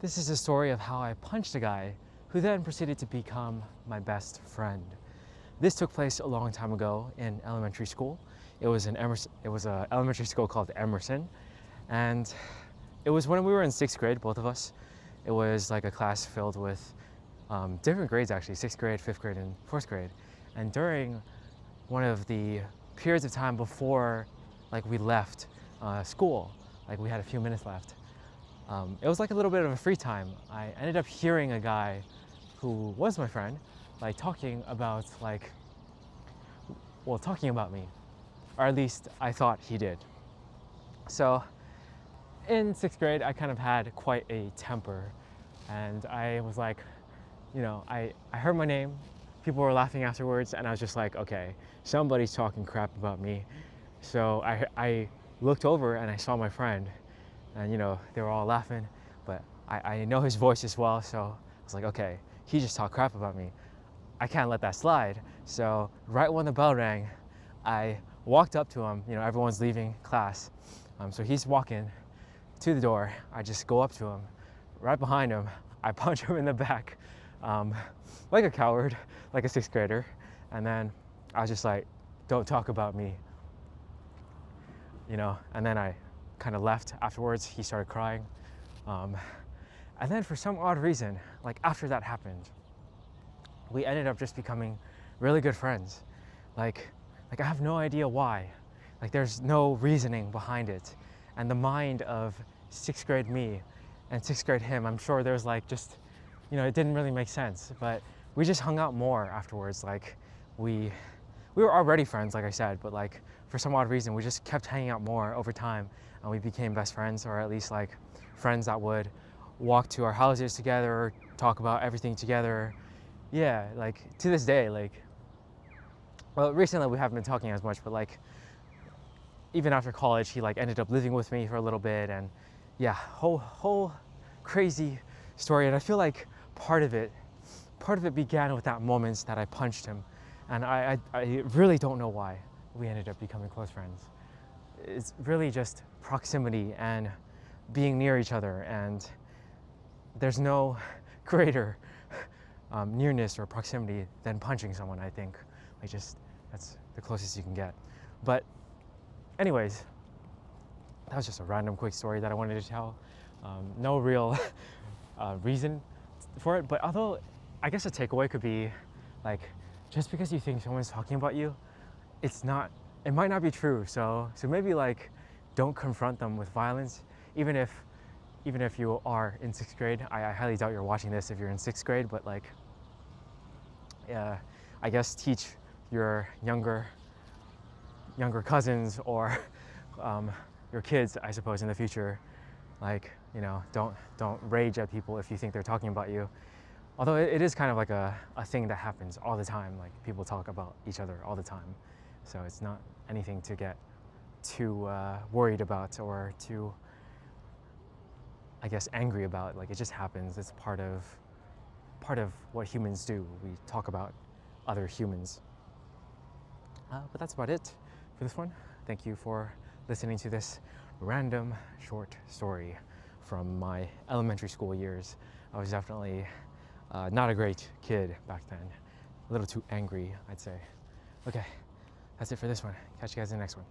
This is a story of how I punched a guy who then proceeded to become my best friend. This took place a long time ago in elementary school. It was an elementary school called Emerson, and it was when we were in sixth grade, both of us. It was like a class filled with different grades actually, sixth grade, fifth grade, and fourth grade. And during one of the periods of time before we left school, like we had a few minutes left, it was like a little bit of a free time. I ended up hearing a guy who was my friend, talking about talking about me, or at least I thought he did. So in sixth grade, I kind of had quite a temper, and I was like, I heard my name, people were laughing afterwards, and I was just like, okay, somebody's talking crap about me. So I looked over and I saw my friend, and they were all laughing, but I know his voice as well, so I was like, okay, he just talked crap about me. I can't let that slide. So right when the bell rang, I walked up to him. Everyone's leaving class, so he's walking to the door. I just go up to him, right behind him. I punch him in the back, like a coward, like a sixth grader, and then I was just like, "Don't talk about me," And then I kind of left afterwards. He started crying, and then for some odd reason, after that happened, we ended up just becoming really good friends. I have no idea why. There's no reasoning behind it. And the mind of sixth grade me and sixth grade him, I'm sure there's it didn't really make sense. But we just hung out more afterwards. We were already friends, like I said, but for some odd reason, we just kept hanging out more over time, and we became best friends, or at least friends that would walk to our houses together, or talk about everything together. Yeah, to this day, well, recently we haven't been talking as much, but even after college, he ended up living with me for a little bit, and yeah, whole crazy story. And I feel like part of it began with that moment that I punched him, and I really don't know why we ended up becoming close friends. It's really just proximity and being near each other, and there's no greater nearness or proximity than punching someone, I think. That's the closest you can get. But anyways, that was just a random quick story that I wanted to tell. No real reason for it, but although I guess a takeaway could be just because you think someone's talking about you, it might not be true. So maybe don't confront them with violence, even if you are in sixth grade. I highly doubt you're watching this if you're in sixth grade, but I guess teach your younger cousins or your kids, I suppose, in the future, don't rage at people if you think they're talking about you. Although it is kind of like a thing that happens all the time. People talk about each other all the time, so it's not anything to get too worried about or too, I guess, angry about. It just happens. It's part of what humans do. We talk about other humans. But that's about it for this one. Thank you for listening to this random short story from my elementary school years. I was definitely not a great kid back then. A little too angry, I'd say. Okay, that's it for this one. Catch you guys in the next one.